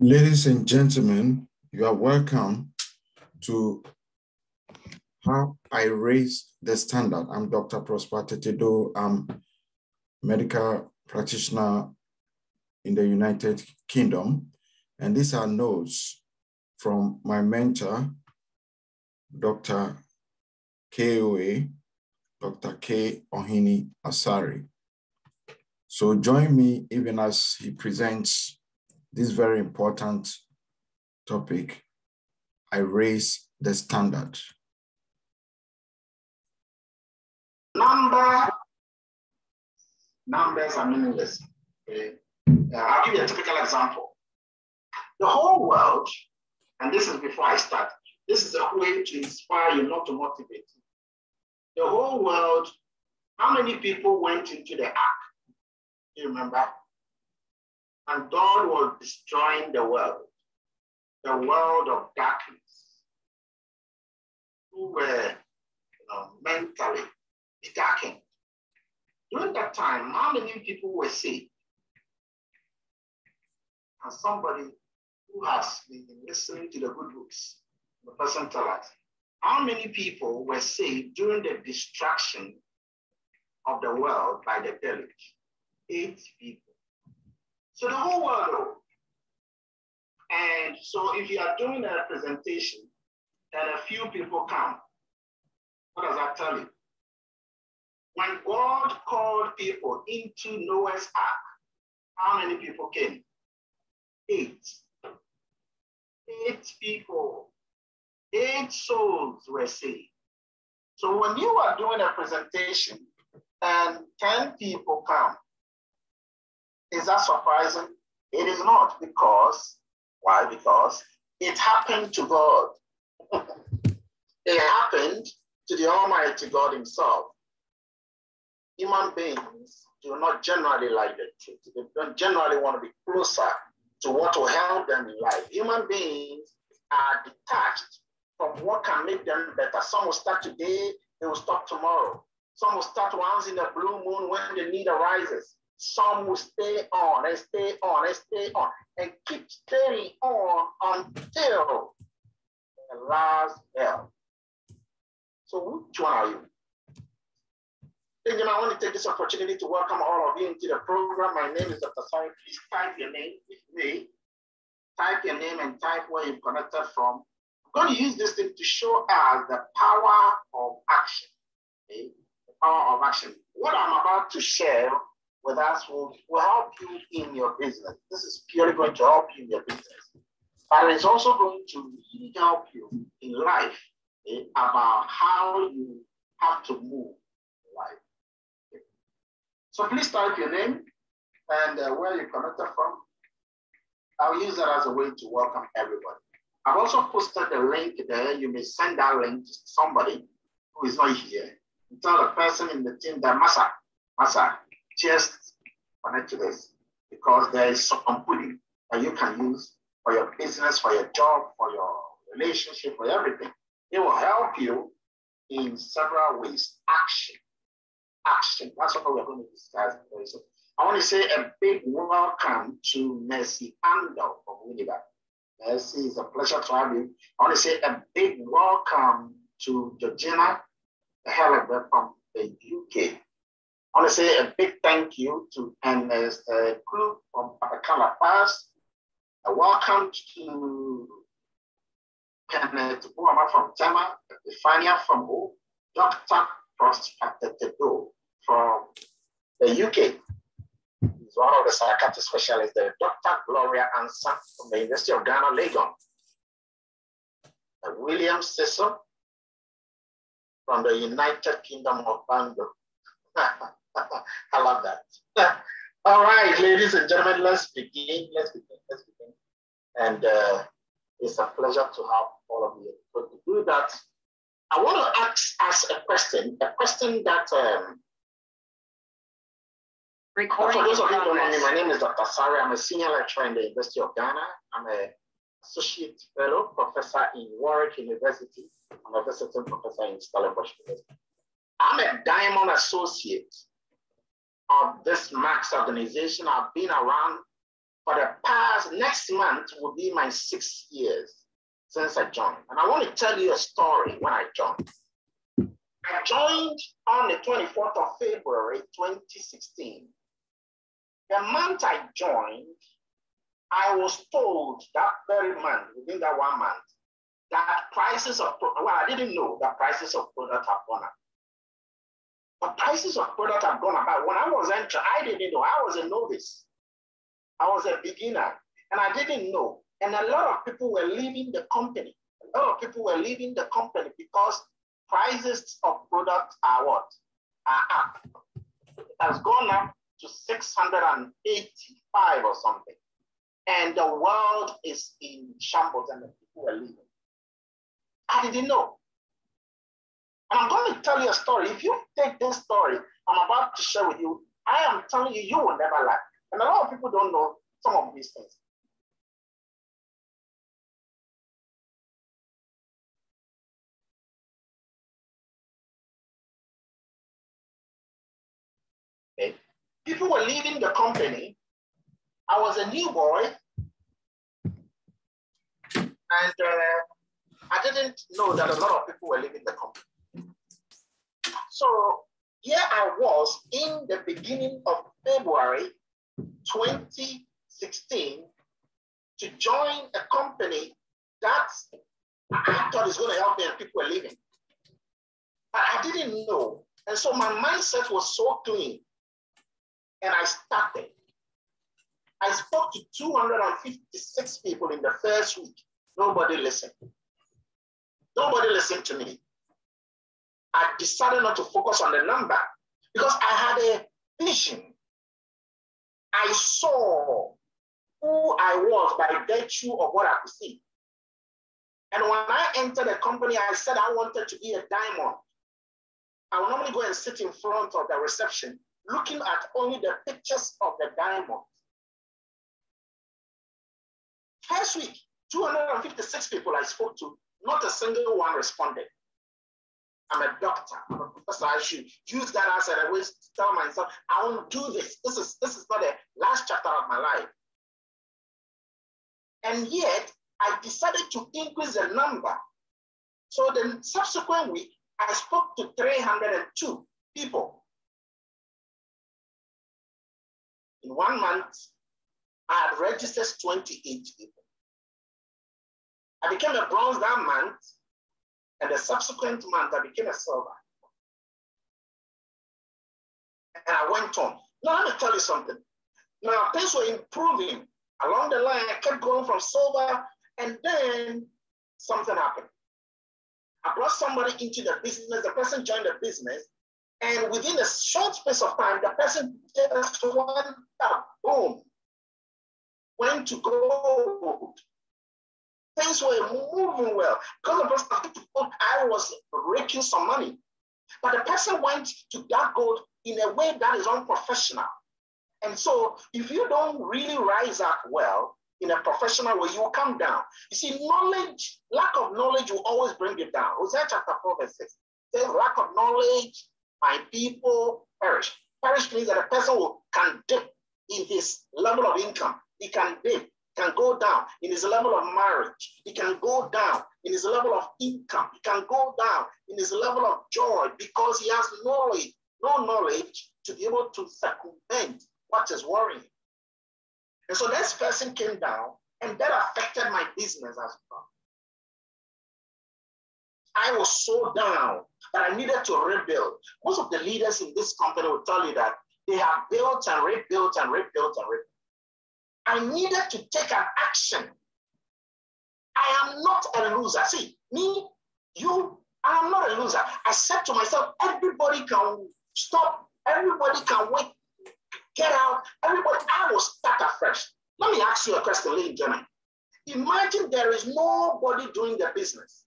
Ladies and gentlemen, you are welcome to How I Raise the Standard. I'm Dr. Tettey Doe. I'm a medical practitioner in the United Kingdom. And these are notes from my mentor, Dr. KOA, Dr. K. Ohini Asari. So join me even as he presents this very important topic, I raise the standard. Numbers are meaningless. Okay? I'll give you a typical example. The whole world, and this is before I start, this is a way to inspire you, not to motivate you. The whole world, how many people went into the ark? Do you remember? And God was destroying the world of darkness, who were mentally darkened. During that time, how many people were saved? And somebody who has been listening to the good books, the person tell us, how many people were saved during the destruction of the world by the deluge? 8 people. So the whole world. And so if you are doing a presentation and a few people come, what does that tell you? When God called people into Noah's ark, how many people came? 8. 8 people. 8 souls were saved. So when you are doing a presentation and 10 people come, is that surprising? It is not, because, why? Because it happened to God. It happened to the Almighty God himself. Human beings do not generally like the truth. They don't generally want to be closer to what will help them in life. Human beings are detached from what can make them better. Some will start today, they will stop tomorrow. Some will start once in a blue moon when the need arises. Some will stay on and stay on and stay on and keep staying on until the last bell. So which one are you? I want to take this opportunity to welcome all of you into the program. My name is Dr. Sari. Please type your name, if you may. Type your name and type where you're connected from. I'm going to use this thing to show us the power of action. Okay? The power of action. What I'm about to share with us will help you in your business. This is purely going to help you in your business. But it's also going to really help you in life, about how you have to move in life. So please type your name and where you're connected from. I'll use that as a way to welcome everybody. I've also posted the link there. You may send that link to somebody who is not here. And tell the person in the team that, Masa, just connect to this, because there is some pudding that you can use for your business, for your job, for your relationship, for everything. It will help you in several ways. Action. That's what we're going to discuss today. So I want to say a big welcome to Mercy Andel from Winnipeg. Mercy, it's a pleasure to have you. I want to say a big welcome to Georgina Helleberg from the UK. I want to say a big thank you to Ernest Klug from Patacala Pass. A welcome to Kenneth Buama from Tema, Stefania from O, Dr. Tettey Doe from the UK. He's one of the psychiatric specialists there. Dr. Gloria Ansa from the University of Ghana, Legon. William Cecil from the United Kingdom of Bango. I love that. All right, ladies and gentlemen, let's begin. And it's a pleasure to have all of you. But to do that, I want to ask a question that Recording for those of you who don't know me, progress. my name is Dr. Sari. I'm a senior lecturer in the University of Ghana. I'm an associate fellow professor in Warwick University. I'm a visiting professor in Stellenbosch University. I'm a diamond associate of this Max organization. I've been around for the past, next month will be my 6 years since I joined. And I want to tell you a story when I joined. I joined on the 24th of February, 2016. The month I joined, I was told that very month, within that 1 month, that prices of, well, I didn't know that prices of product have gone up. But prices of product have gone up. When I was entering, I didn't know. I was a novice. I was a beginner, and I didn't know. And a lot of people were leaving the company. A lot of people were leaving the company because prices of products are what? Are up. It has gone up to 685 or something. And the world is in shambles and the people were leaving. I didn't know. And I'm going to tell you a story. If you take this story I'm about to share with you, I am telling you, you will never laugh. And a lot of people don't know some of these things. Okay. People were leaving the company. I was a new boy. And I didn't know that a lot of people were leaving the company. So here I was in the beginning of February 2016 to join a company that I thought is going to help me and people were leaving. But I didn't know. And so my mindset was so clean. And I started. I spoke to 256 people in the first week. Nobody listened. Nobody listened to me. I decided not to focus on the number because I had a vision. I saw who I was by virtue of what I could see. And when I entered the company, I said I wanted to be a diamond. I would normally go and sit in front of the reception, looking at only the pictures of the diamond. First week, 256 people I spoke to, not a single one responded. I'm a doctor, I'm a professor. I should use that as a way to tell myself, I won't do this. This is not the last chapter of my life. And yet, I decided to increase the number. So the subsequent week, I spoke to 302 people. In 1 month, I had registered 28 people. I became a bronze that month, and the subsequent month, I became a silver. And I went on. Now, let me tell you something. Now, things were improving. Along the line, I kept going from silver, and then something happened. I brought somebody into the business, the person joined the business, and within a short space of time, the person just one up, boom, went to gold. Things were moving well. Because the person started to gold, I was raking some money. But the person went to that gold in a way that is unprofessional. And so if you don't really rise up well in a professional way, you will come down. You see, knowledge, lack of knowledge will always bring you down. Hosea chapter 4 verse 6 says, lack of knowledge, my people perish. Perish means that a person can dip in his level of income. He can dip, can go down in his level of marriage. He can go down in his level of income. He can go down in his level of joy because he has knowledge, no knowledge to be able to circumvent what is worrying. And so this person came down, and that affected my business as well. I was so down that I needed to rebuild. Most of the leaders in this company will tell you that they have built and rebuilt and rebuilt and rebuilt. I needed to take an action. I am not a loser. See, me, you, I am not a loser. I said to myself, everybody can stop, everybody can wait, get out, everybody, I will start afresh. Let me ask you a question, ladies and gentlemen. Imagine there is nobody doing the business,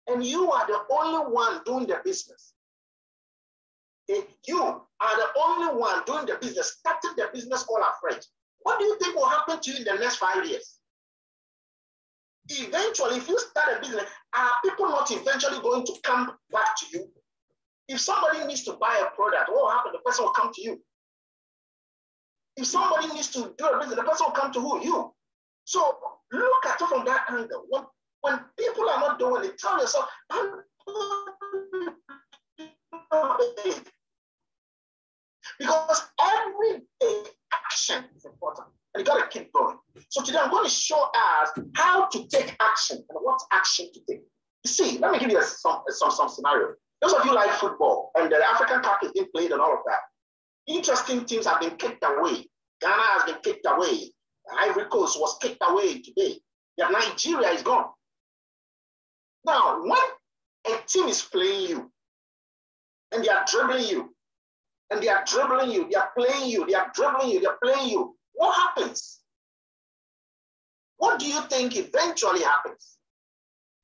and you are the only one doing the business. If you are the only one doing the business, starting the business all afresh, what do you think will happen to you in the next 5 years? Eventually, if you start a business, are people not eventually going to come back to you? If somebody needs to buy a product, what will happen? The person will come to you. If somebody needs to do a business, the person will come to who? You. So look at it from that angle. When people are not doing it, tell yourself, because every day action is important. And you got to keep going. So today I'm going to show us how to take action and what action to take. You see, let me give you some scenario. Those of you like football and the African Cup is being played and all of that. Interesting teams have been kicked away. Ghana has been kicked away. Ivory Coast was kicked away today. Yeah, Nigeria is gone. Now, when a team is playing you and they are dribbling you, and they are dribbling you, they are playing you, they are dribbling you, they are playing you, what happens? What do you think eventually happens?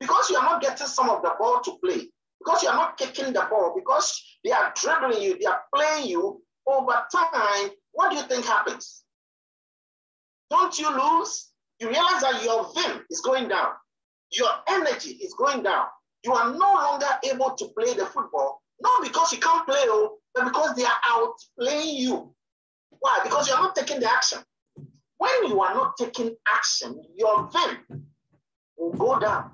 Because you are not getting some of the ball to play, because you are not kicking the ball, because they are dribbling you, they are playing you, over time, what do you think happens? Don't you lose? You realize that your vim is going down. Your energy is going down. You are no longer able to play the football, not because you can't play, but because they are outplaying you. Why? Because you are not taking the action. When you are not taking action, your vim will go down.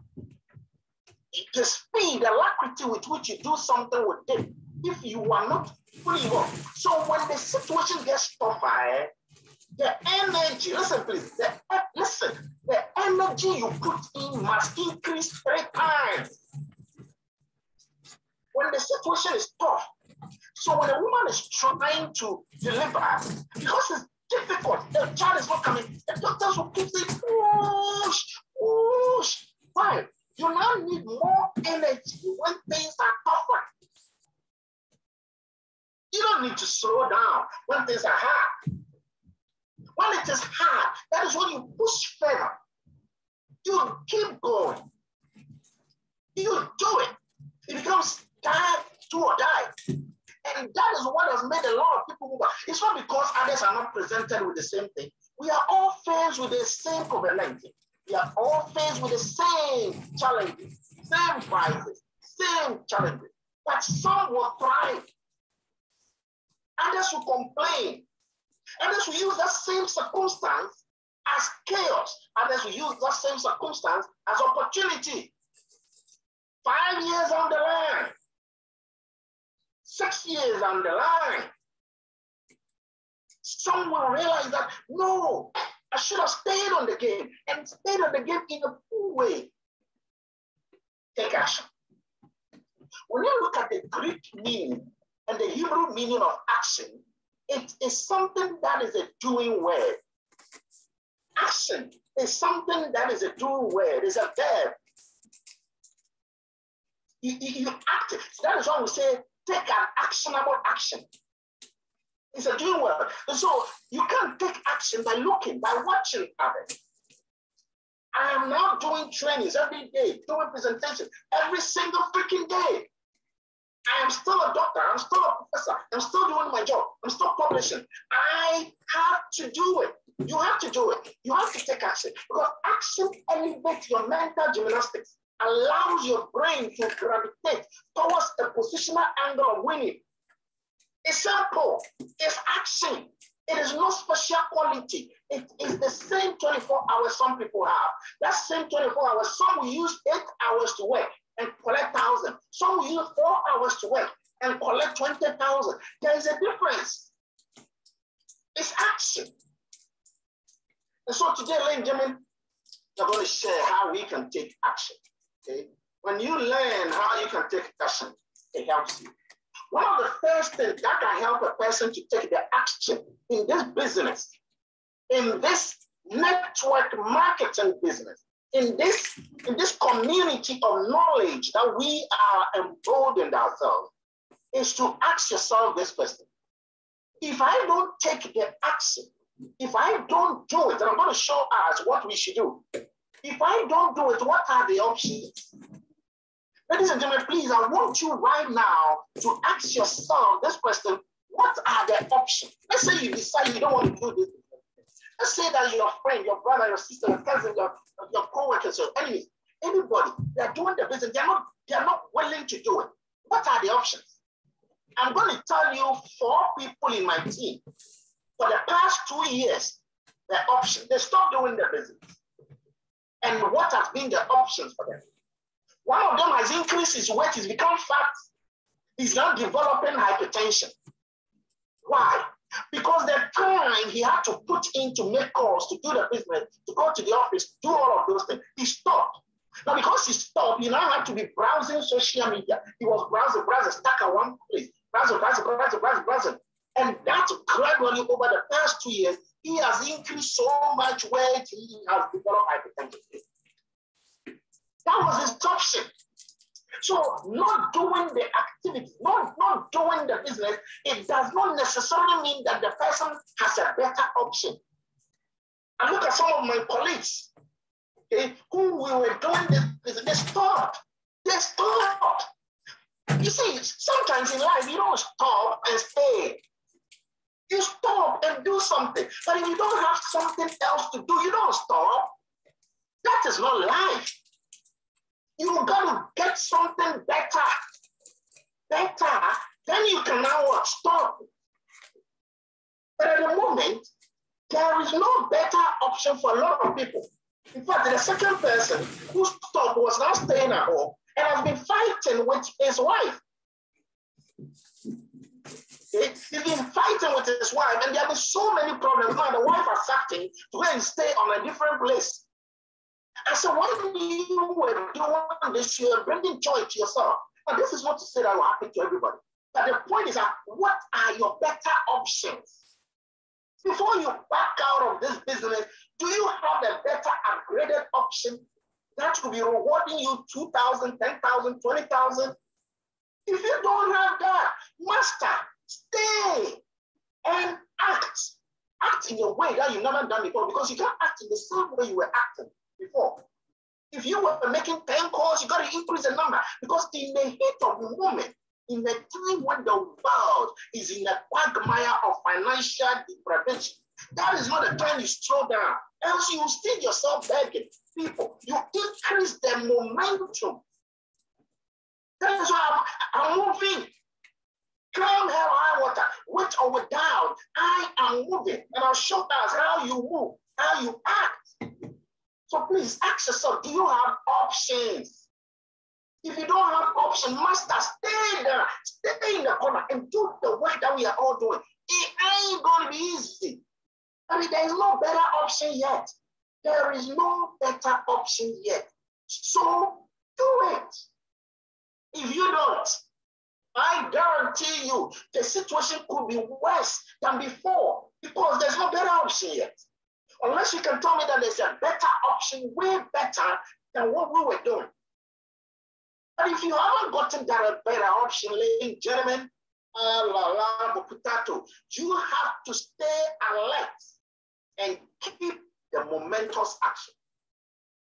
The speed, the alacrity with which you do something will dip if you are not fully involved. So when the situation gets tougher, the energy, listen please, the energy you put in must increase 3 times. When the situation is tough, so when a woman is trying to deliver, because it's difficult, the child is not coming, the doctors will keep saying, push, push. Why? You now need more energy when things are tougher. You don't need to slow down when things are hard. When it is hard, that is when you push further. You keep going. You do it. It becomes time, do or die. And that is what has made a lot of people move. It's not because others are not presented with the same thing. We are all faced with the same COVID-19. We are all faced with the same challenges, same crises, same challenges. But some will thrive. Others will complain. Others will use that same circumstance as chaos. Others will use that same circumstance as opportunity. 5 years on the line, 6 years on the line, some will realize that, no, I should have stayed on the game and stayed on the game in a full way. Take action. When you look at the Greek meaning and the Hebrew meaning of action, it is something that is a doing word. Action is something that is a doing word. It's a verb. You act. That is why we say take an actionable action. It's a doing word. And so you can't take action by looking, by watching others. I am now doing trainings every day, doing presentations every single freaking day. I am still a doctor, I'm still a professor, I'm still doing my job, I'm still publishing. I have to do it. You have to do it. You have to take action because action elevates your mental gymnastics, allows your brain to gravitate towards a positional angle of winning. It's simple. It's action. It is no special quality. It is the same 24 hours some people have. That same 24 hours, some will use 8 hours to work and collect 1,000. Some will use 4 hours to work and collect 20,000. There is a difference. It's action. And so today, ladies and gentlemen, I'm going to share how we can take action. Okay? When you learn how you can take action, it helps you. One of the first things that can help a person to take the action in this business, in this network marketing business, in this community of knowledge that we are emboldened ourselves, is to ask yourself this question. If I don't take the action, if I don't do it, and I'm going to show us what we should do. If I don't do it, what are the options? Ladies and gentlemen, please, I want you right now to ask yourself this question, what are the options? Let's say you decide you don't want to do this. Let's say that your friend, your brother, your sister, your cousin, your co-workers, your enemies, anybody, they're doing the business, they're not willing to do it. What are the options? I'm going to tell you 4 people in my team For the past 2 years, the option, they stopped doing the business. And what has been the options for them? One of them has increased his weight, he's become fat. He's now developing hypertension. Why? Because the time he had to put in to make calls, to do the business, to go to the office, do all of those things, he stopped. Now, because he stopped, he now had to be browsing social media. He was browsing, stuck at one place, browsing. And that gradually over the past 2 years, he has increased so much weight, he has developed hypertension. That was his option. So not doing the activity, not doing the business, it does not necessarily mean that the person has a better option. And look at some of my colleagues, okay, who we were doing this, they stopped. You see, sometimes in life, you don't stop and stay. You stop and do something. But if you don't have something else to do, you don't stop. That is not life. You got to get something better. Then you can now stop. But at the moment, there is no better option for a lot of people. In fact, the second person who stopped was now staying at home and has been fighting with his wife. He's been fighting with his wife, and there have been so many problems. Now the wife has sacked him to go and stay on a different place. And so what you were doing this, you are bringing joy to yourself. And this is not to say that will happen to everybody. But the point is that what are your better options? Before you back out of this business, do you have a better upgraded option that will be rewarding you 2,000, 10,000, 20,000? If you don't have that, master, stay and act. Act in a way that you've never done before, because you can't act in the same way you were acting before. If you were making 10 calls, you got to increase the number, because in the heat of the moment, in the time when the world is in a quagmire of financial deprivation, that is not the time you slow down. Else you will steal yourself begging people. You increase the momentum. That is why I'm moving. Come hell, high water, with or without, I am moving. And I'll show us how you move, how you act. So please ask yourself, do you have options? If you don't have options, master, stay there, stay in the corner and do the work that we are all doing. It ain't going to be easy. I mean, there is no better option yet. There is no better option yet. So do it. If you don't, I guarantee you the situation could be worse than before, because there's no better option yet. Unless you can tell me that there's a better option, way better than what we were doing. But if you haven't gotten that a better option, ladies and gentlemen, you have to stay alert and keep the momentous action.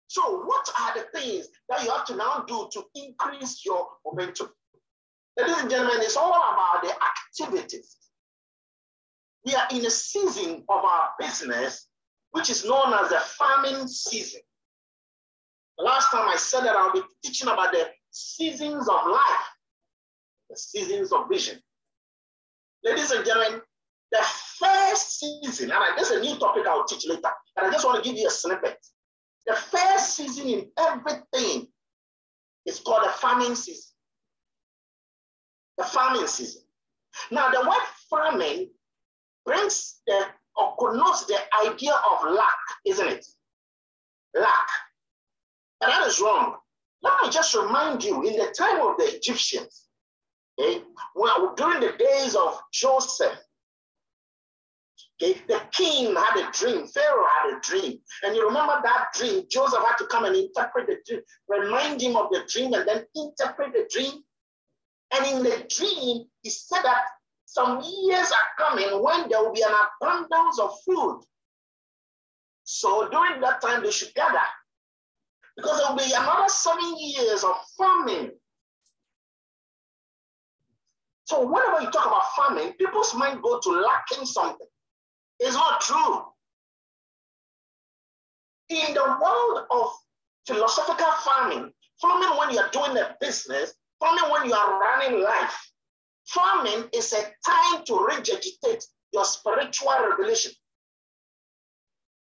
So what are the things that you have to now do to increase your momentum? Ladies and gentlemen, it's all about the activities. We are in a season of our business, which is known as the farming season. The last time I said that I'll be teaching about the seasons of life, the seasons of vision. Ladies and gentlemen, the first season, and this is a new topic I'll teach later, but I just want to give you a snippet. The first season in everything is called the farming season. The farming season. Now, the word farming brings or connotes the idea of lack, isn't it? Lack. And that is wrong. Let me just remind you, in the time of the Egyptians, okay, well, during the days of Joseph, okay, the king had a dream, Pharaoh had a dream. And you remember that dream, Joseph had to come and interpret the dream, remind him of the dream, and then interpret the dream. And in the dream, he said that some years are coming when there will be an abundance of food. So during that time, they should gather, because there will be another 7 years of famine. So whenever you talk about famine, people's mind go to lacking something. It's not true. In the world of philosophical farming when you are doing a business, farming when you are running life, farming is a time to regurgitate your spiritual revelation.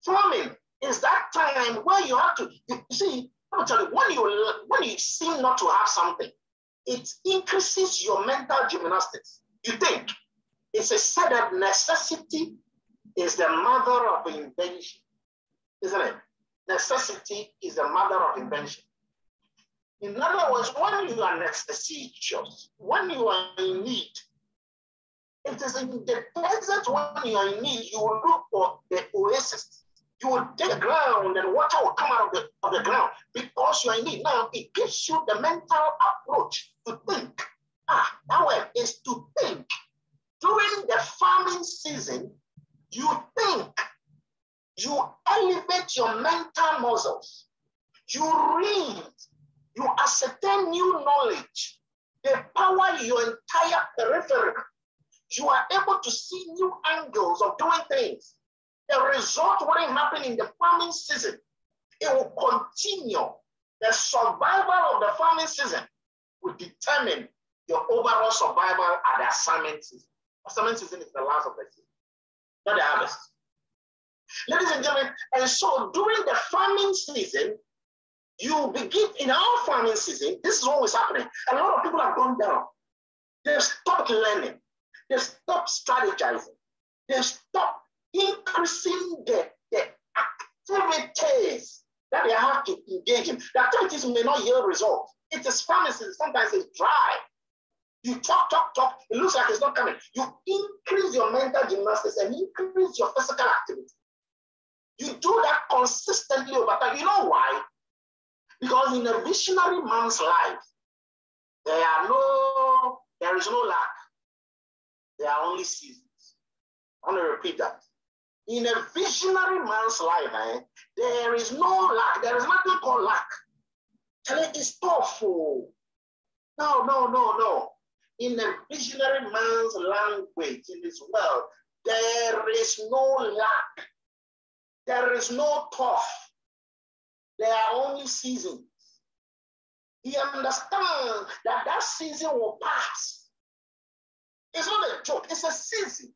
Farming is that time where you have to, you see, let me tell you, when you seem not to have something, it increases your mental gymnastics. You think. It's a said that necessity is the mother of invention, isn't it? Necessity is the mother of invention. In other words, when you are necessitous, when you are in need, it is in the desert when you are in need, you will look for the oasis. You will dig the ground and water will come out of the ground because you are in need. Now, it gives you the mental approach to think. That way is to think. During the farming season, you think. You elevate your mental muscles. You read. You ascertain new knowledge. They power your entire periphery. You are able to see new angles of doing things. The result wouldn't happen in the farming season. It will continue. The survival of the farming season will determine your overall survival at the assignment season. Assignment season is the last of the season, not the harvest. Ladies and gentlemen, and so during the farming season, you begin, in our farming season, this is what is happening. A lot of people have gone down. They've stopped learning. They stop strategizing. They stop increasing the activities that they have to engage in. The activities may not yield results. It is pharmacy. Sometimes it's dry. You talk. It looks like it's not coming. You increase your mental gymnastics and increase your physical activity. You do that consistently over time. You know why? Because in a visionary man's life, there is no lack. There are only seasons. I want to repeat that. In a visionary man's life, there is no lack. There is nothing called lack. It's tough. No. In a visionary man's language, in his world, there is no lack. There is no tough. There are only seasons. He understands that season will pass. It's not a joke. It's a season.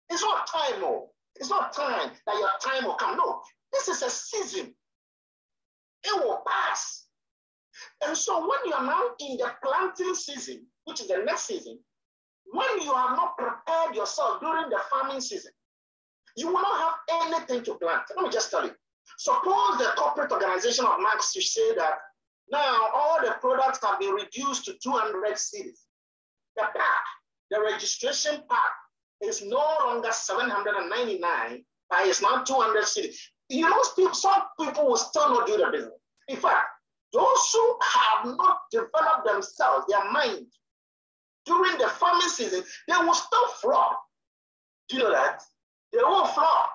It's not time, no. It's not time that your time will come. No, this is a season. It will pass. And so when you are now in the planting season, which is the next season, when you have not prepared yourself during the farming season, you will not have anything to plant. Let me just tell you. Suppose the corporate organization of Marx should say that now all the products have been reduced to 200 cities. The pack, the registration pack, is no longer 799, but it's now 200 cities. You know, some people will still not do the business. In fact, those who have not developed themselves, their mind, during the farming season, they will still flop. Do you know that? They will flop.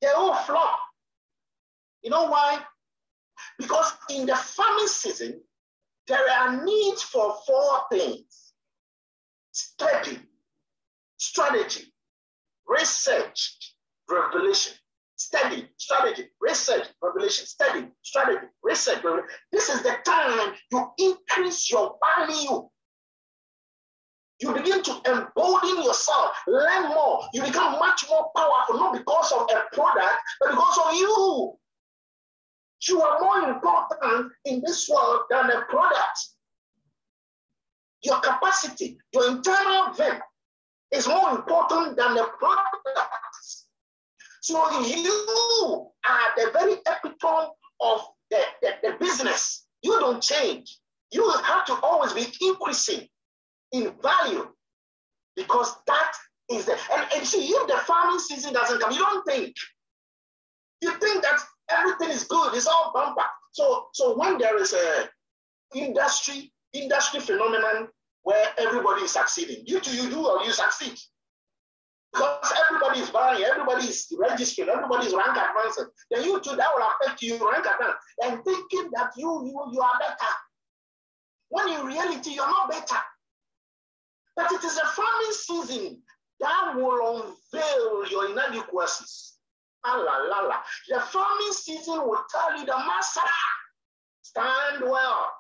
They will flop. You know why? Because in the farming season, there are needs for four things: study, strategy, research, revelation. Study, strategy, research, revelation. Study, strategy, research, revelation. This is the time you increase your value. You begin to embolden yourself, learn more. You become much more powerful, not because of a product, but because of you. You are more important in this world than a product. Your capacity, your internal vim is more important than the product. So you are the very epitome of the business. You don't change. You have to always be increasing in value, because that is the, and see, if the farming season doesn't come, you don't think. You think that everything is good, it's all bumper. So when there is a industry phenomenon where everybody is succeeding, you do or you succeed. Because everybody is buying, everybody is registering, everybody is rank advancing. Then you too, that will affect you, rank advance, and thinking that you are better. When in reality, you're not better. But it is a farming season that will unveil your inadequacies. The farming season will tell you, the master, stand well,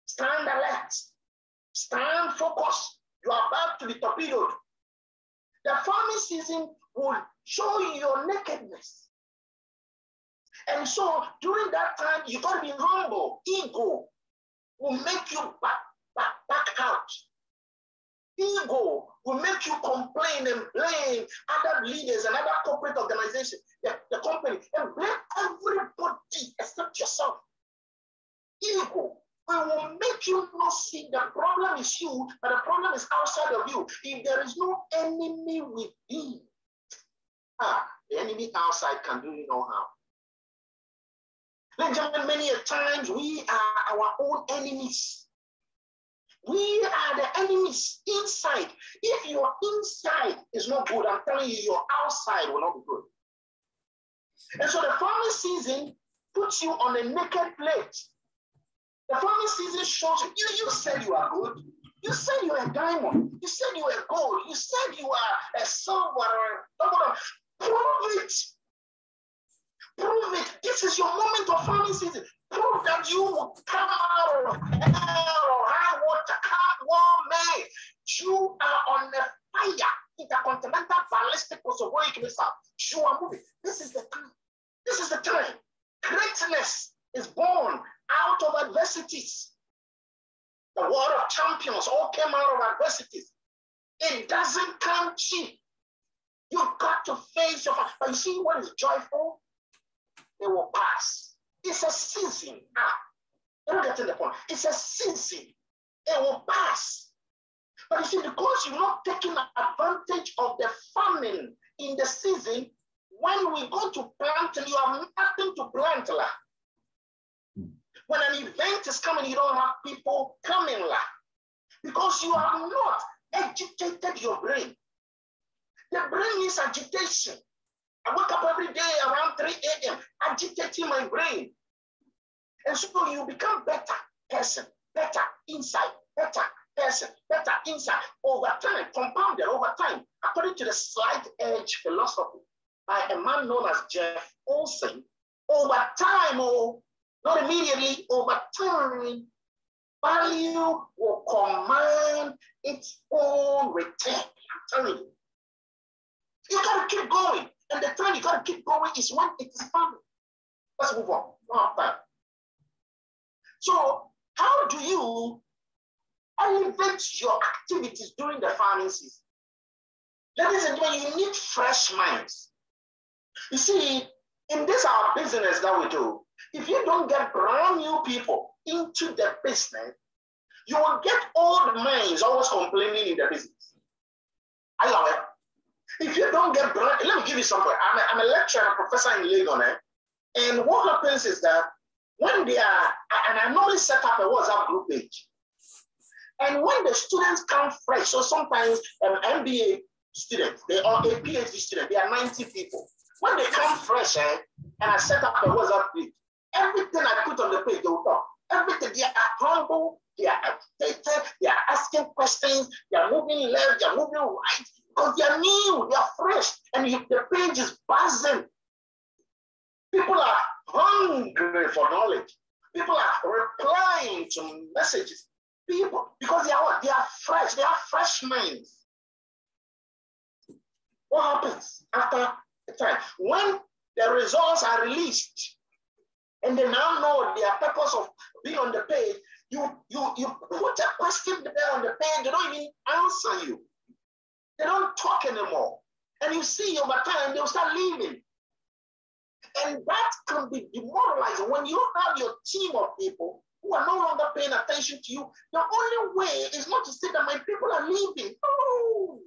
stand alert, stand focused. You are about to be torpedoed. The farming season will show you your nakedness. And so during that time, you got to be humble. Ego will make you back out. Ego will make you complain and blame other leaders and other corporate organizations, the company, and blame everybody except yourself. Ego will make you not see the problem is you, but the problem is outside of you. If there is no enemy within, the enemy outside can do you no harm. Ladies and gentlemen, many a times we are our own enemies. We are the enemies inside. If your inside is not good, I'm telling you, your outside will not be good. And so the farming season puts you on a naked plate. The farming season shows you said you are good. You said you are a diamond. You said you are gold. You said you are a silver. Prove it. Prove it. This is your moment of farming season. Prove that you will come out of hell or high water, can't warm me. You are on the fire. Intercontinental ballistic missile. You are moving. This is the time. This is the time. Greatness is born out of adversities. The world of champions all came out of adversities. It doesn't come cheap. You've got to face your. But you see what is joyful? It will pass. It's a season. You're getting the point. It's a season. It will pass. But you see, because you're not taking advantage of the famine in the season, when we go to plant and you have nothing to plant, when an event is coming, you don't have people coming, because you have not agitated your brain. The brain is agitation. I wake up every day around 3 a.m. agitating my brain. And so you become better person, better inside, better person, better inside, over time, compounded over time, according to the slight edge philosophy by a man known as Jeff Olson. Over time, not immediately, over time, value will command its own return. I'm telling you. You got to keep going. And the time you got to keep going is when it is family. Let's move on. So, how do you elevate your activities during the farming season? Ladies and gentlemen, you need fresh minds. You see, in this our business that we do, if you don't get brand new people into the business, you will get old minds always complaining in the business. I love it. If you don't get brand, let me give you something. I'm a lecturer and professor in Legon, and what happens is that when they are, and I normally set up a WhatsApp group page, and when the students come fresh, so sometimes MBA students, they are a PhD student, they are 90 people. When they come fresh, and I set up a WhatsApp page, everything I put on the page, they will talk. Everything, they are humble, they are agitated, they are asking questions, they are moving left, they are moving right, because they are new, they are fresh, and the page is buzzing. People are hungry for knowledge. People are replying to messages. People, because they are fresh, they have fresh minds. What happens after the time? When the results are released, and they now know their purpose of being on the page, you put a question there on the page, they don't even answer you. They don't talk anymore. And you see over time, they'll start leaving. And that can be demoralizing. When you have your team of people who are no longer paying attention to you, the only way is not to say that my people are leaving. No.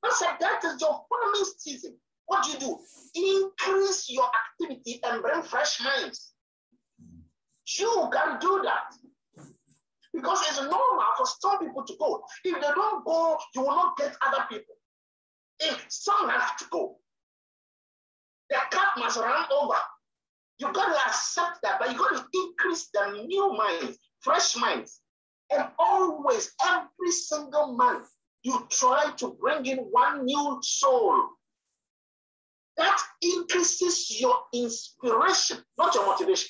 I said that is your farming season. What do you do? Increase your activity and bring fresh minds. You can do that. Because it's normal for some people to go. If they don't go, you will not get other people. If some have to go, the cup must run over. You got to accept that, but you got to increase the new minds, fresh minds. And always, every single month, you try to bring in one new soul. That increases your inspiration, not your motivation.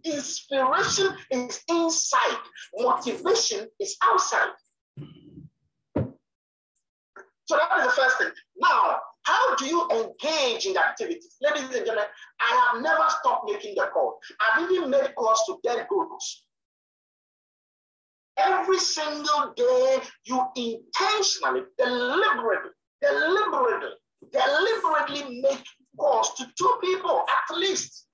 Inspiration is inside. Motivation is outside. So that is the first thing. Now, how do you engage in the activities? Ladies and gentlemen, I have never stopped making the call. I've even made calls to dead goods. Every single day, you intentionally, deliberately make calls to 2 people at least.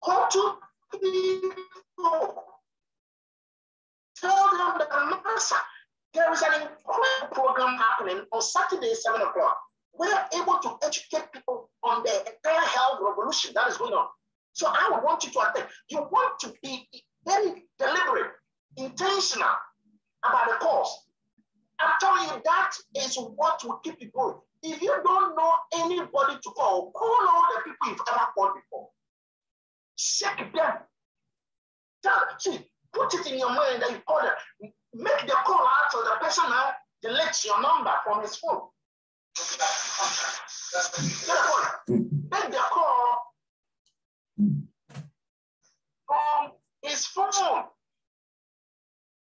Call 2 people. Tell them the master. There is an incredible program happening on Saturday, 7 o'clock. We are able to educate people on the entire health revolution that is going on. So I would want you to attend. You want to be very deliberate, intentional about the cause. I'm telling you, that is what will keep you going. If you don't know anybody to call all the people you've ever called before. Check them. See, put it in your mind that you call them. Make the call out so the person now deletes your number from his phone. Make the call from his phone.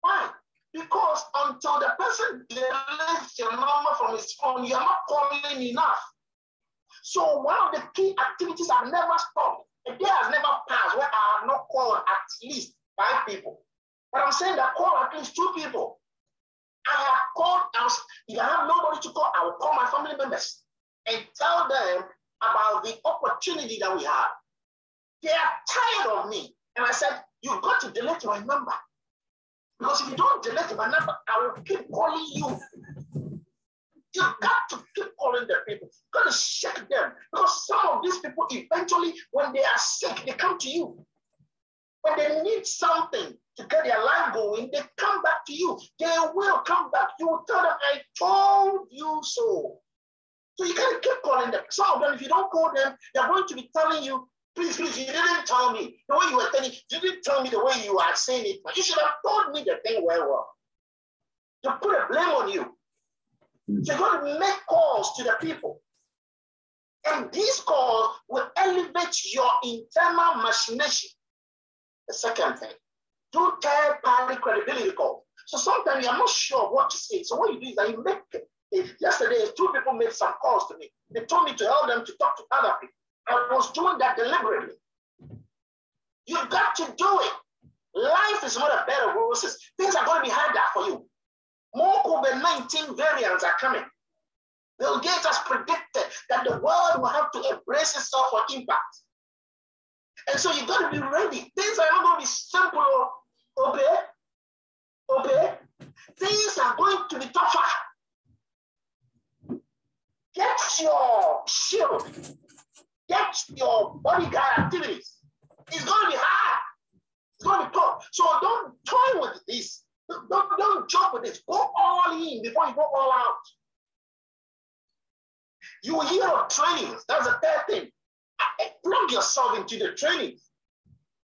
Why? Because until the person deletes your number from his phone, you're not calling enough. So one of the key activities I've never stopped. A day has never passed where I have not called at least 5 people. But I'm saying that call at least 2 people. I have called, if I have nobody to call, I will call my family members and tell them about the opportunity that we have. They are tired of me. And I said, you've got to delete my number. Because if you don't delete my number, I will keep calling you. You've got to keep calling the people. You've got to check them. Because some of these people, eventually, when they are sick, they come to you. When they need something to get their life going, they come back to you. They will come back. You will tell them, I told you so. So you got to keep calling them. Some of them, if you don't call them, they're going to be telling you, please, you didn't tell me. The way you were telling, you didn't tell me the way you are saying it. You should have told me the thing well. To put a blame on you. So you're going to make calls to the people. And these calls will elevate your internal machination. The second thing, do third-party credibility calls. So sometimes you're not sure what to say. So what you do is that you make it. Yesterday, 2 people made some calls to me. They told me to help them to talk to other people. I was doing that deliberately. You've got to do it. Life is not a bed of roses. Things are going to be harder for you. More COVID-19 variants are coming. Bill Gates has predicted that the world will have to embrace itself for impact. And so you've got to be ready. Things are not going to be simple, okay? Things are going to be tougher. Get your shield. Get your bodyguard activities. It's going to be hard. It's going to be tough. So don't toy with this. Don't joke with this. Go all in before you go all out. You will hear of trainings. That's the third thing. Plug yourself into the trainings.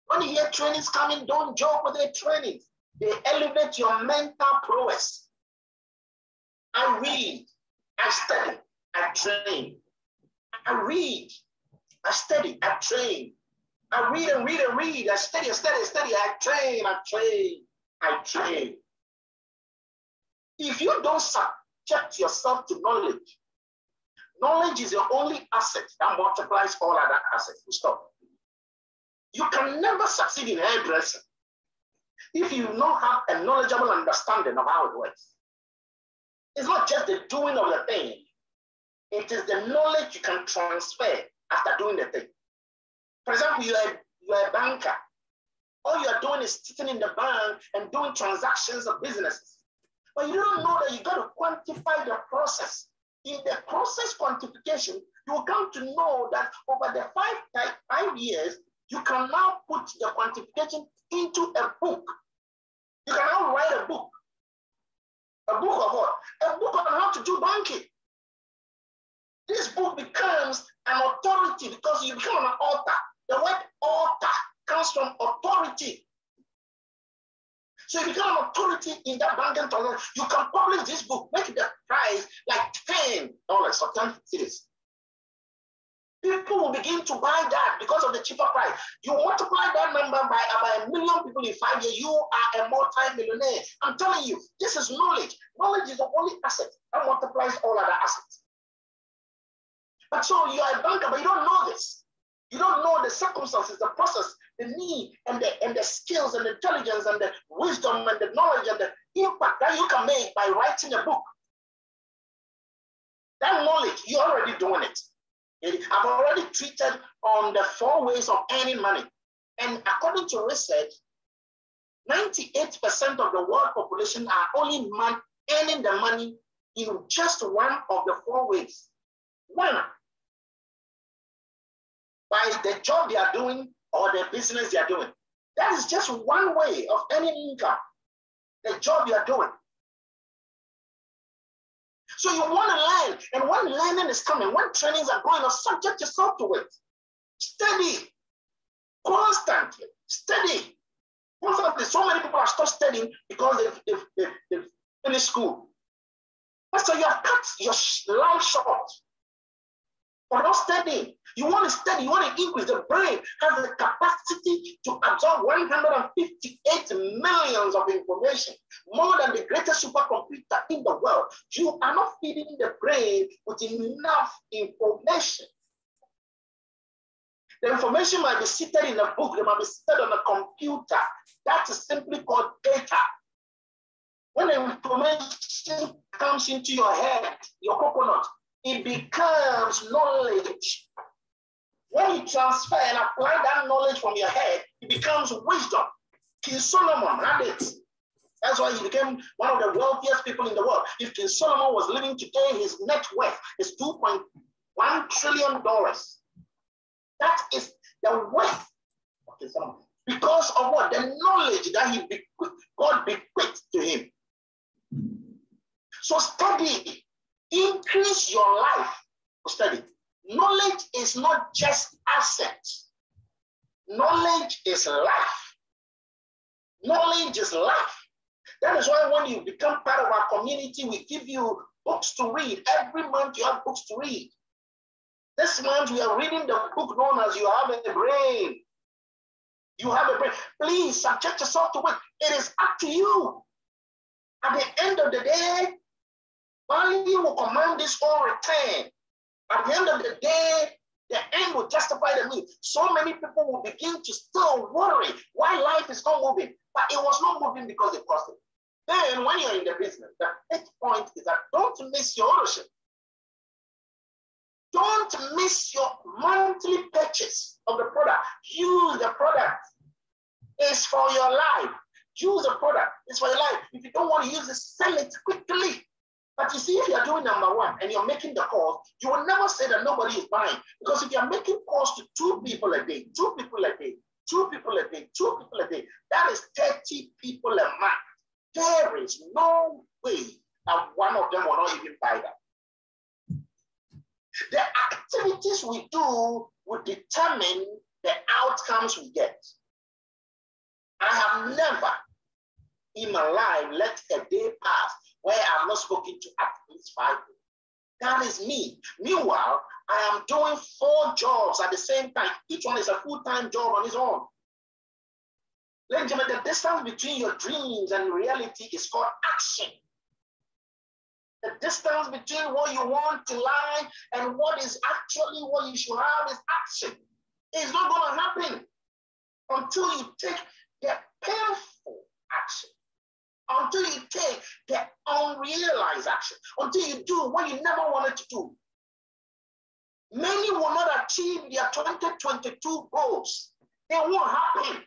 When you hear trainings coming, don't joke with the trainings. They elevate your mental prowess. I read, I study, I train. I read, I study, I train. I read and read and read. I study, I train. If you don't subject yourself to knowledge, knowledge is your only asset that multiplies all other assets. Stop. You can never succeed in hairdressing if you don't have a knowledgeable understanding of how it works. It's not just the doing of the thing. It is the knowledge you can transfer after doing the thing. For example, you're a banker. All you're doing is sitting in the bank and doing transactions of businesses. But you don't know that you got to quantify the process. In the process quantification, you will come to know that over the 5 years, you can now put the quantification into a book. You can now write a book. A book of what? A book on how to do banking. This book becomes an authority because you become an author. The word author comes from authority. So you become an authority in that banking transaction. You can publish this book, make the price like $10 or 10 cities. People People will begin to buy that because of the cheaper price. You multiply that number by about 1 million people in 5 years, you are a multi-millionaire. I'm telling you, this is knowledge. Knowledge is the only asset that multiplies all other assets. But so you are a banker, but you don't know this. You don't know the circumstances, the process, the need, and the skills, and the intelligence, and the wisdom, and the knowledge, and the impact that you can make by writing a book. That knowledge, you're already doing it. I've already tweeted on the 4 ways of earning money. And according to research, 98% of the world population are only earning the money in just one of the 4 ways. One, by the job they are doing or the business they are doing. That is just one way of earning income, the job you are doing. So you want to learn, and when learning is coming, when trainings are going on, subject yourself to it. Study, constantly, study. Constantly, so many people are still studying because they've finished school. So you have cut your life short for not studying. You want to study, you want to increase. The brain has the capacity to absorb 158 millions of information, more than the greatest supercomputer in the world. You are not feeding the brain with enough information. The information might be seated in a book, it might be seated on a computer. That is simply called data. When the information comes into your head, your coconut, it becomes knowledge. When you transfer and apply that knowledge from your head, it becomes wisdom. King Solomon had it. That's why he became one of the wealthiest people in the world. If King Solomon was living today, his net worth is $2.1 trillion. That is the worth of King Solomon. Because of what? The knowledge that God bequeathed to him. So study. Increase your life for study. Knowledge is not just assets. Knowledge is life. Knowledge is life. That is why when you become part of our community, we give you books to read. Every month you have books to read. This month we are reading the book known as You Have a Brain. You have a brain. Please subject yourself to it. It is up to you. At the end of the day, value will command this all return. At the end of the day, the end will justify the means. So many people will begin to still worry why life is not moving. But it was not moving because it cost it. Then when you're in the business, the 8th point is that don't miss your ownership. Don't miss your monthly purchase of the product. Use the product. It's for your life. Use the product. It's for your life. If you don't want to use it, sell it quickly. But you see, if you're doing number 1 and you're making the calls, you will never say that nobody is buying. Because if you're making calls to 2 people a day, 2 people a day, 2 people a day, 2 people a day, that is 30 people a month. There is no way that one of them will not even buy that. The activities we do will determine the outcomes we get. I have never in my life let a day pass where I've not spoken to at least 5 people. That is me. Meanwhile, I am doing 4 jobs at the same time. Each one is a full-time job on its own. Ladies and gentlemen, the distance between your dreams and reality is called action. The distance between what you want to lie and what is actually what you should have is action. It's not going to happen until you take the painful action, until you take the unrealized action, until you do what you never wanted to do. Many will not achieve their 2022 goals. They won't happen.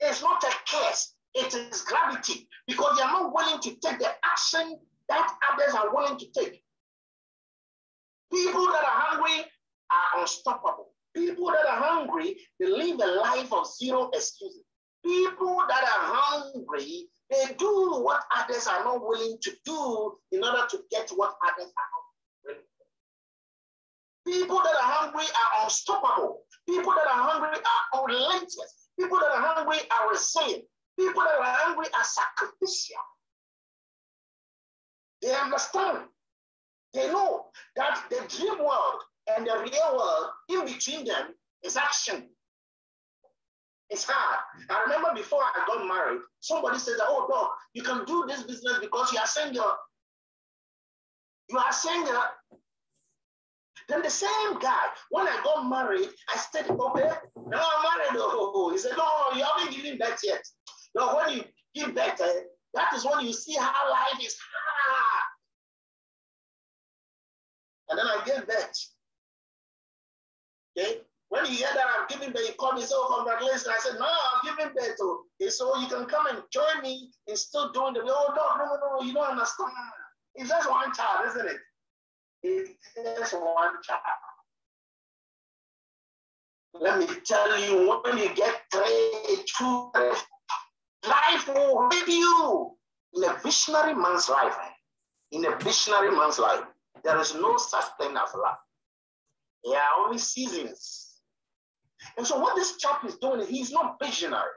It's not a curse, it is gravity, because they are not willing to take the action that others are willing to take. People that are hungry are unstoppable. People that are hungry, they live a life of zero excuses. People that are hungry, they do what others are not willing to do in order to get what others are not willing to do. People that are hungry are unstoppable. People that are hungry are unrelentless. People that are hungry are resilient. People that are hungry are sacrificial. They understand. They know that the dream world and the real world, in between them, is action. It's hard. I remember before I got married, somebody said, oh, Doc, you can do this business because you are single. You are single. Then the same guy, when I got married, I said, okay, now I'm married. Oh, he said, no, you haven't given birth yet. No, when you give birth, that is when you see how life is hard. And then I gave birth. Okay? When you hear that I'm giving birth, you call me, so congratulations. I said, no, I'm giving birth. So you can come and join me in still doing the, oh, no, you don't understand. It's just one child, isn't it? It's just one child. Let me tell you, when you get 3 children, life will hit you. In a visionary man's life, there is no such thing as luck. There are only seasons. And so what this chap is doing is he's not visionary.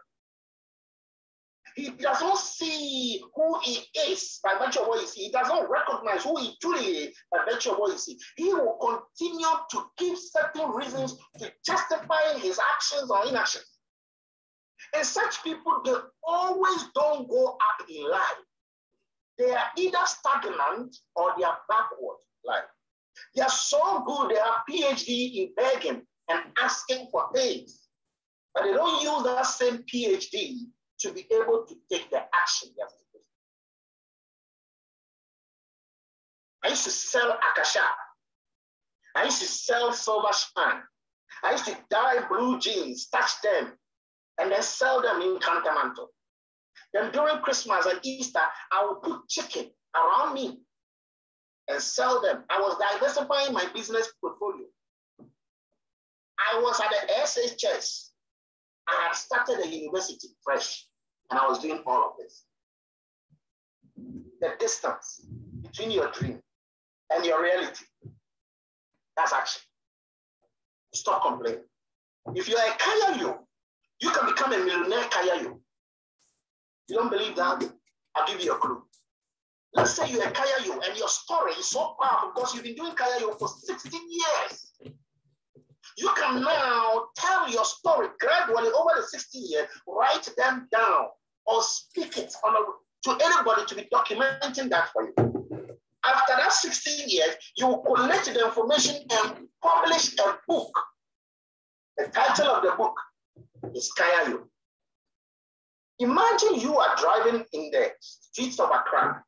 He does not see who he is by virtue of what he sees. He does not recognize who he truly is by virtue of what he sees. He will continue to give certain reasons to justify his actions or inactions. And such people, they always don't go up in life. They are either stagnant or they are backward life. They are so good, they have PhD in begging and asking for things, but they don't use that same PhD to be able to take the action they have to take. I used to sell Akasha. I used to sell silver shine. I used to dye blue jeans, touch them, and then sell them in Cantamanto. Then during Christmas and Easter, I would put chicken around me and sell them. I was diversifying my business portfolio. I was at the SHS. I had started a university fresh, and I was doing all of this. The distance between your dream and your reality, that's action. Stop complaining. If you're a Kayayo, you can become a millionaire Kayayo. You don't believe that? I'll give you a clue. Let's say you're a Kayayo and your story is so powerful because you've been doing Kayayo for 16 years. You can now tell your story gradually over the 16 years, write them down or speak it to anybody to be documenting that for you. After that 16 years, you will collect the information and publish a book. The title of the book is Kayayo. Imagine you are driving in the streets of Accra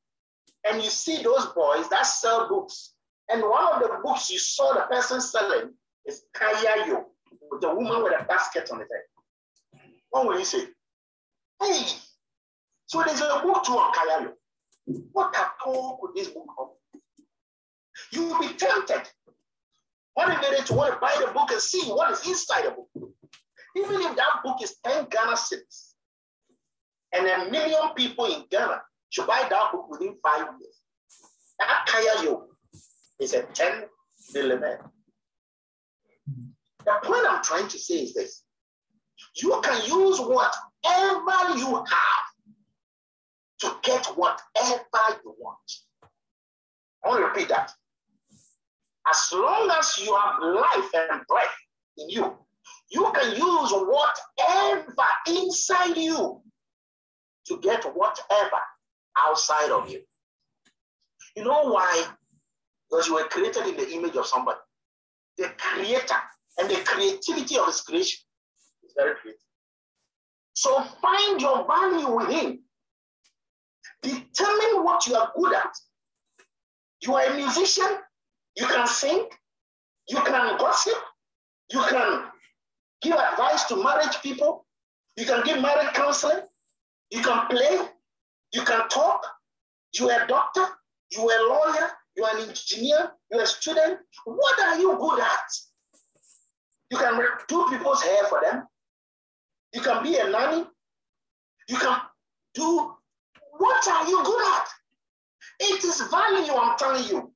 and you see those boys that sell books. And one of the books you saw the person selling is Kayayo, with a woman with a basket on the head. What will you say? Hey, so there's a book too on Kayayo. What at all could this book have? You will be tempted, motivated to want to buy the book and see what is inside the book. Even if that book is 10 Ghana cedis, and 1 million people in Ghana should buy that book within 5 years. That Kayayo is a 10 millionaire. The point I'm trying to say is this. You can use whatever you have to get whatever you want. I want to repeat that. As long as you have life and breath in you, you can use whatever inside you to get whatever outside of you. You know why? Because you were created in the image of somebody. The creator and the creativity of his creation is very creative. So find your value within. Determine what you are good at. You are a musician, you can sing, you can gossip, you can give advice to marriage people, you can give marriage counseling, you can play, you can talk, you are a doctor, you are a lawyer, you are an engineer, you are a student. What are you good at? You can do people's hair for them. You can be a nanny. You can do, what are you good at? It is value, I'm telling you.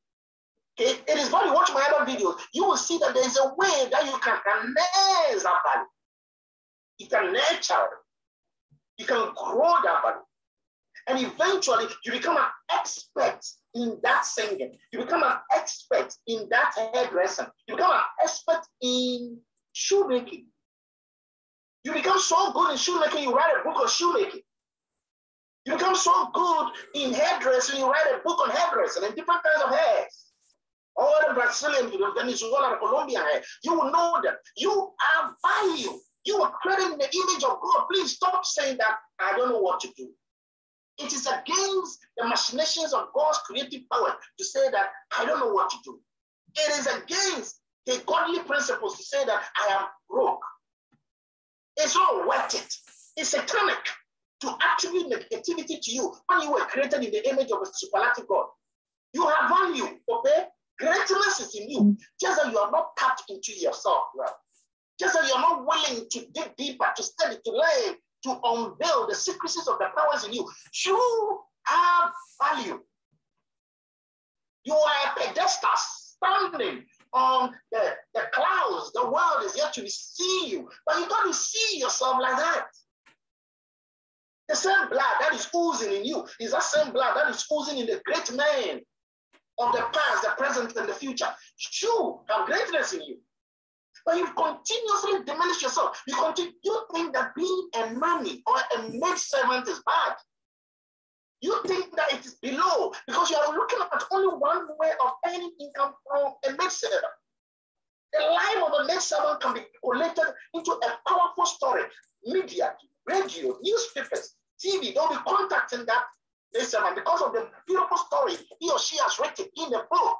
Okay? It is value. Watch my other videos. You will see that there is a way that you can harness that value. You can nurture it. You can grow that value. And eventually, you become an expert in that singing. You become an expert in that hairdressing. You become an expert in shoemaking. You become so good in shoemaking, you write a book on shoemaking. You become so good in hairdressing, you write a book on hairdressing and different kinds of hairs. All the Brazilian, Venezuelan, Colombian hair. You will know that you are value. You are creating the image of God. Please stop saying that I don't know what to do. It is against the machinations of God's creative power to say that I don't know what to do. It is against the godly principles to say that I am broke. It's not worth it. It's satanic to attribute negativity to you when you were created in the image of a superlative God. You have value, okay? Greatness is in you, just that you are not tapped into yourself, right? Just that you're not willing to dig deeper, to study, to learn, to unveil the secrecies of the powers in you. You have value. You are a pedestal standing on the clouds. The world is yet to see you, but you don't see yourself like that. The same blood that is oozing in you is that same blood that is oozing in the great men of the past, the present, and the future. You have greatness in you. But you continuously diminish yourself. You think that being a nanny or a maid servant is bad. You think that it is below because you are looking at only one way of earning income from a maid servant. The life of a maid servant can be collated into a powerful story. Media, radio, newspapers, TV, they'll be contacting that maid servant because of the beautiful story he or she has written in the book.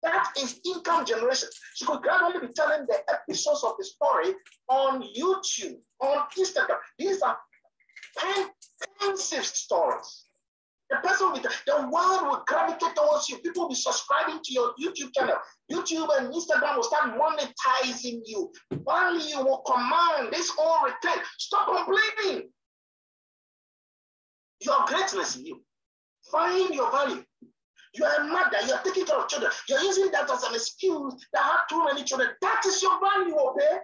That is income generation. She could gradually be telling the episodes of the story on YouTube, on Instagram. These are pensive stories. The person with the world will gravitate towards you. People will be subscribing to your YouTube channel. YouTube and Instagram will start monetizing you. Value will command this all return. Stop complaining. Your greatness in you. Find your value. You are a mother, you are taking care of children. You're using that as an excuse that have too many children. That is your value, okay?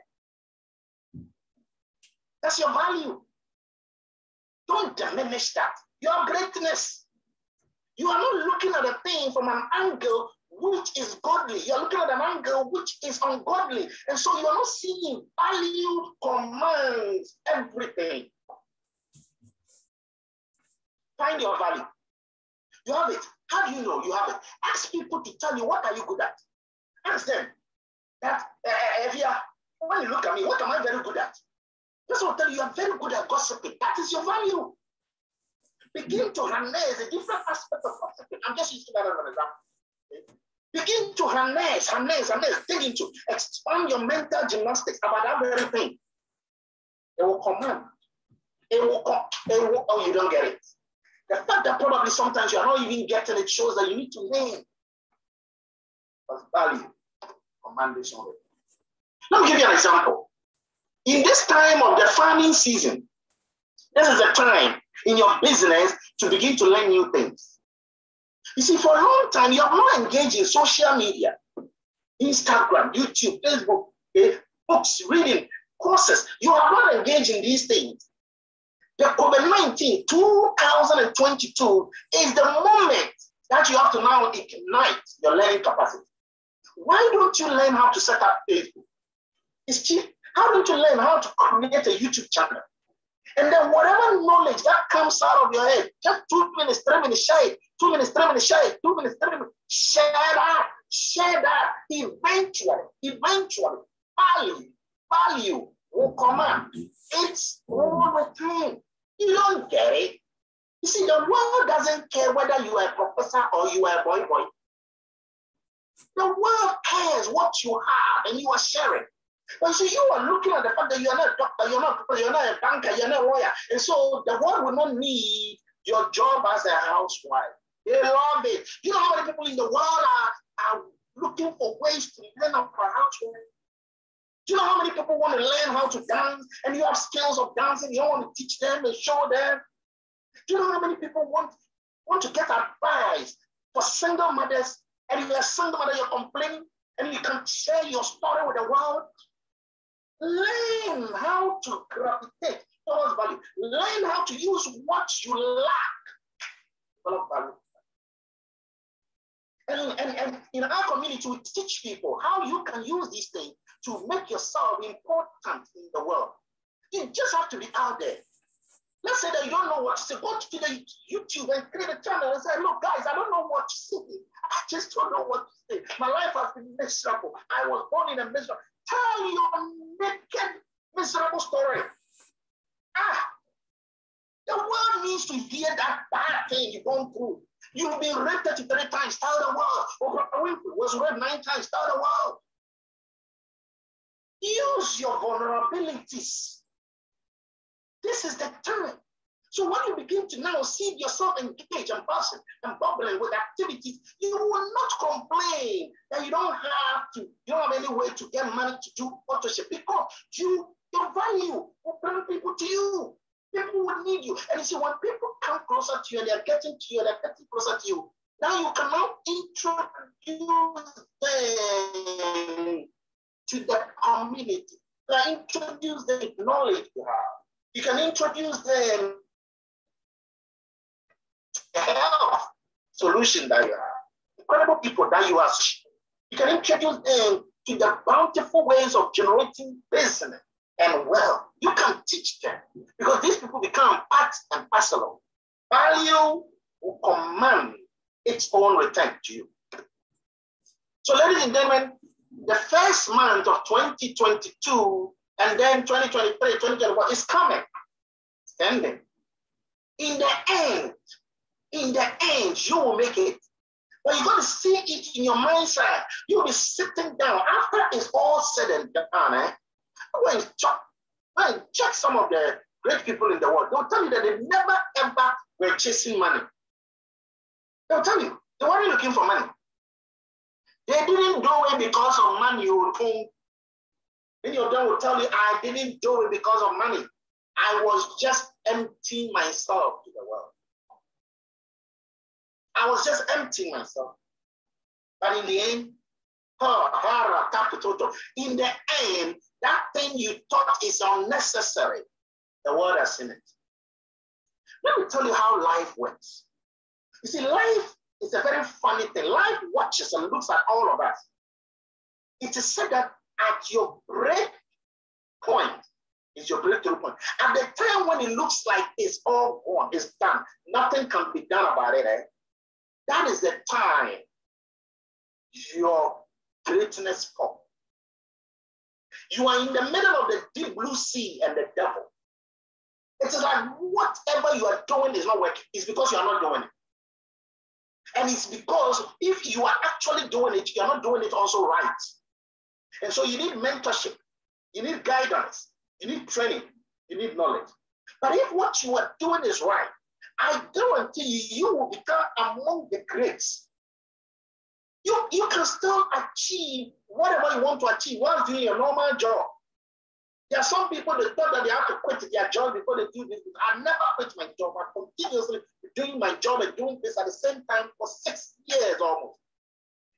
That's your value. Don't diminish that. Your greatness. You are not looking at a thing from an angle which is godly. You're looking at an angle which is ungodly. And so you are not seeing value commands everything. Find your value. You have it. How do you know you have it? Ask people to tell you what are you good at. Ask them that when you look at me, what am I very good at? That's what I'll tell you. You are very good at gossiping. That is your value. Begin to harness a different aspect of gossiping. I'm just using that as an example. Begin to harness, dig into, expand your mental gymnastics about that very thing. It will command. Oh, you don't get it. The fact that probably sometimes you are not even getting it shows that you need to name. But value, commandation. Let me give you an example. In this time of the farming season, this is the time in your business to begin to learn new things. You see, for a long time, you have not engaged in social media, Instagram, YouTube, Facebook, books, reading, courses. You have not engaged in these things. The COVID-19 2022 is the moment that you have to now ignite your learning capacity. Why don't you learn how to set up Facebook? It's cheap. How don't you learn how to create a YouTube channel? And then whatever knowledge that comes out of your head, just 2 minutes, 3 minutes, share it. 2 minutes, 3 minutes, share it. 2 minutes, 3 minutes, share that. Eventually, value will command. It's all the time. You don't get it. You see, the world doesn't care whether you are a professor or you are a boy. The world cares what you have and you are sharing. But see, you are looking at the fact that you are not a doctor, you're not a banker, you're not a lawyer. And so the world will not need your job as a housewife. They love it. You know how many people in the world are looking for ways to learn how to be a housewife? Do you know how many people want to learn how to dance and you have skills of dancing, you don't want to teach them and show them? Do you know how many people want to get advice for single mothers and if you're a single mother, you're complaining and you can share your story with the world? Learn how to gravitate towards value. Learn how to use what you lack. Develop value. And in our community, we teach people how you can use these things to make yourself important in the world. You just have to be out there. Let's say that you don't know what to say. Go to the YouTube and create a channel and say, look, guys, I don't know what to say. I just don't know what to say. My life has been miserable. I was born in a miserable. Tell your naked, miserable story. The world needs to hear that bad thing you've gone through. You've been raped 33 times, tell the world. Oprah Winfrey was raped 9 times, tell the world. Use your vulnerabilities. This is the time. So when you begin to now see yourself engaged and buzzing and bubbling with activities, you will not complain that you don't have any way to get money to do authorship, because your value will bring people to you. People will need you. And you see, when people come closer to you and they're getting to you, they're getting closer to you, now you can now introduce them to the community. You can introduce them to knowledge you have. You can introduce them to the health solution that you have. Incredible people that you are. You can introduce them to the bountiful ways of generating business and wealth. You can teach them, because these people become part and parcel of value will command its own return to you. So, ladies and gentlemen, the first month of 2022 and then 2023, 2024 is coming. It's ending. In the end, you will make it. But you got to see it in your mindset. You'll be sitting down after it's all said and done. Go and check some of the great people in the world. They'll tell you that they never ever were chasing money. They'll tell you they weren't looking for money. They didn't do it because of money. Many of them will tell you, I didn't do it because of money. I was just emptying myself to the world. I was just emptying myself. But in the end, in the end, that thing you thought is unnecessary, the world has seen it. Let me tell you how life works. You see, life is a very funny thing. Life watches and looks at all of us. It is said that at your break point is your breakthrough point. At the time when it looks like it's all gone, it's done, nothing can be done about it. That is the time your greatness comes. You are in the middle of the deep blue sea and the devil. It is like whatever you are doing is not working. It's because you are not doing it. And it's because if you are actually doing it, you are not doing it also right. And so you need mentorship, you need guidance, you need training, you need knowledge. But if what you are doing is right, I guarantee you will become among the greats. You can still achieve whatever you want to achieve while doing your normal job. There are some people that thought that they have to quit their job before they do this. I never quit my job. I'm continuously doing my job and doing this at the same time for 6 years almost.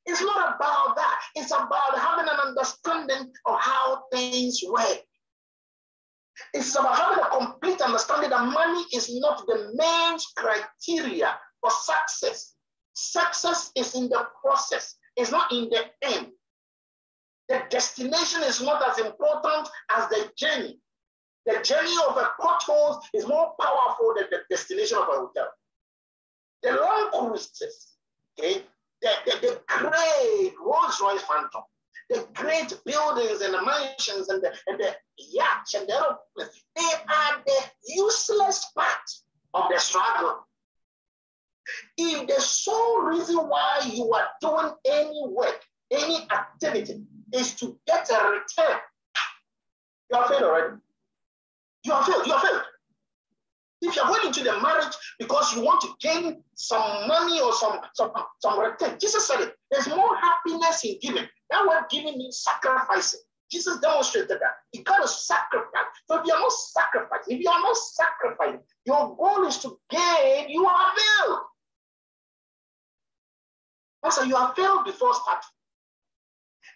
It's not about that. It's about having an understanding of how things work. It's about having a complete understanding that money is not the main criteria for success. Success is in the process. It's not in the end. The destination is not as important as the journey. The journey of a pothole is more powerful than the destination of a hotel. The long cruises, okay, the great Rolls-Royce Phantom, the great buildings and the mansions and the yachts and the aeroplanes, they are the useless part of the struggle. If the sole reason why you are doing any work, any activity, is to get a return, you are failed already. You are failed. You are failed. If you are going into the marriage because you want to gain some money or some return, Jesus said it. There's more happiness in giving. That word giving means sacrificing. Jesus demonstrated that. You got to sacrifice. So if you are not sacrificing, your goal is to gain, you are failed. Also, you are failed before starting.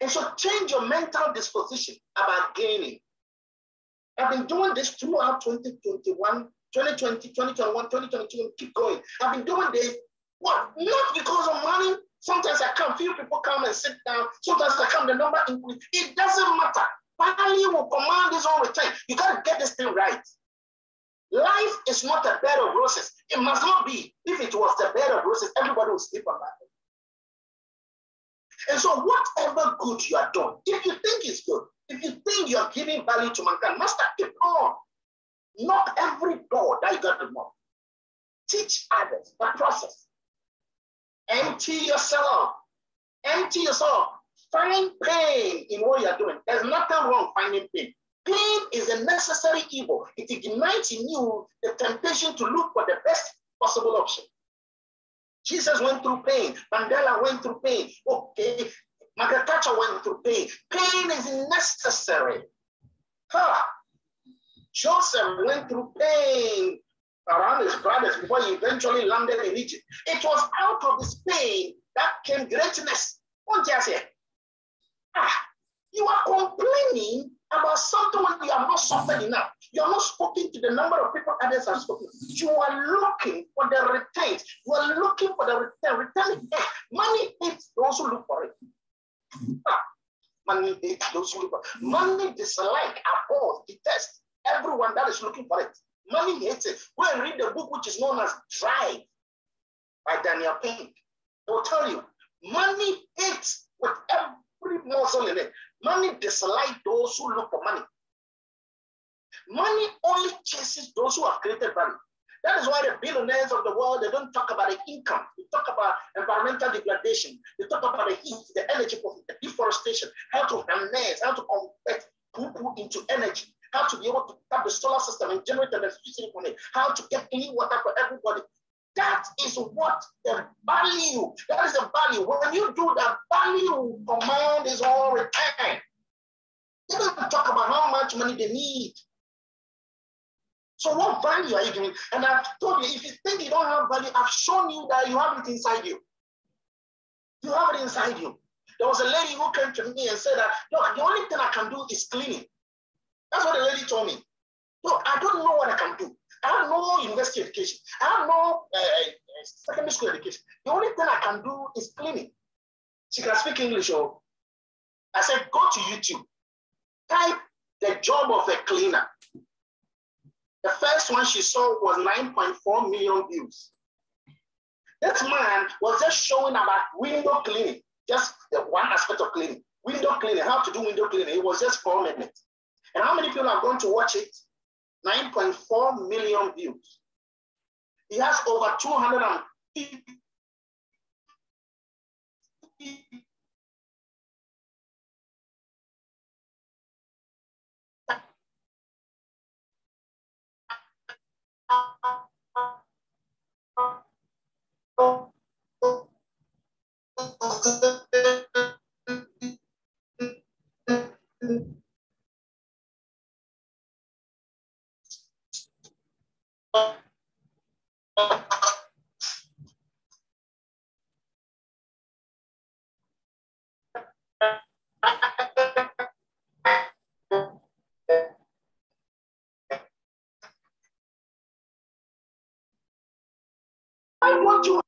And so change your mental disposition about gaining. I've been doing this throughout 2021, 2020, 2021, 2022, and keep going. I've been doing this, what? Not because of money. Sometimes I come, few people come and sit down. Sometimes I come, the number increase. It doesn't matter. Value will command its own return. You got to get this thing right. Life is not a bed of roses. It must not be. If it was a bed of roses, everybody would sleep on that. And so whatever good you are doing, if you think it's good, if you think you're giving value to mankind, master, keep on. Knock every door that you got to knock. Teach others the process. Empty yourself. Empty yourself. Find pain in what you're doing. There's nothing wrong finding pain. Pain is a necessary evil. It ignites in you the temptation to look for the best possible option. Jesus went through pain. Mandela went through pain. Okay. Margaret Thatcher went through pain. Pain is necessary. Joseph went through pain around his brothers before he eventually landed in Egypt. It was out of his pain that came greatness. You are complaining about something when you have not suffered enough. You are not spoken to the number of people others have spoken. You are looking for the returns. You are looking for the return. Money hates those who look for it. Money hates those who look for it. Money dislike, oppose, detest everyone that is looking for it. Money hates it. Go and read the book which is known as Drive by Daniel Pink. It will tell you, money hates with every muscle in it. Money dislikes those who look for money. Money only chases those who have created value. That is why the billionaires of the world, they don't talk about the income. They talk about environmental degradation. They talk about the heat, the energy, the deforestation, how to harness, how to convert poo-poo into energy, how to be able to tap the solar system and generate electricity from it, how to get clean water for everybody. That is what the value, that is the value. When you do that, value command is all return. They don't talk about how much money they need. So what value are you giving? And I've told you, if you think you don't have value, I've shown you that you have it inside you. You have it inside you. There was a lady who came to me and said that, look, the only thing I can do is cleaning. That's what the lady told me. Look, I don't know what I can do. I have no university education. I have no secondary school education. The only thing I can do is cleaning. She can speak English. Oh. I said, go to YouTube. Type the job of a cleaner. The first one she saw was 9.4 million views. This man was just showing about window cleaning, just the one aspect of cleaning. Window cleaning, how to do window cleaning. It was just 4 minutes. And how many people are going to watch it? 9.4 million views. He has over 250. I want you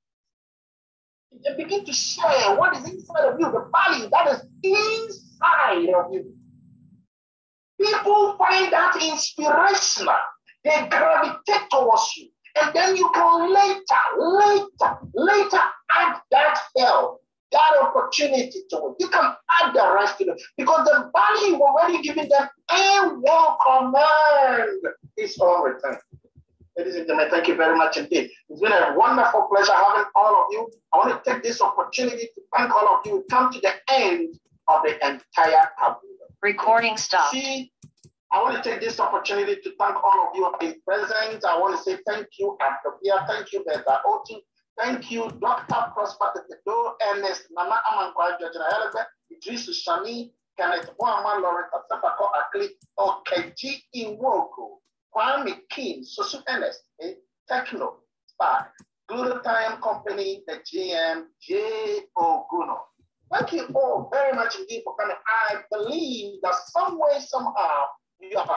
to begin to share what is inside of you, the value that is inside of you. People find that inspirational. They gravitate towards you. And then you can later add that help, that opportunity to it. You can add the rest to it because the value you've already given them and will command its own return. Ladies and gentlemen, thank you very much indeed. It's been a wonderful pleasure having all of you. I want to take this opportunity to thank all of you. We come to the end of the entire tableau. Recording stop. See, I want to take this opportunity to thank all of you in presence. I want to say thank you, Atopia. Thank you, Beta Oti. Thank you, Dr. Prosper Tettey Doe, Ernest, Nana Amankwa, Georgina Helebe, Idris Shani, Kenneth Boama, Lawrence Asafako Akli, Okeji Iwoku, Kwame King, Sosu Ernest, Techno, Spark, Glutime Company, the GM, J. Oguno. Thank you all very much indeed for coming. I believe that some way, somehow, you have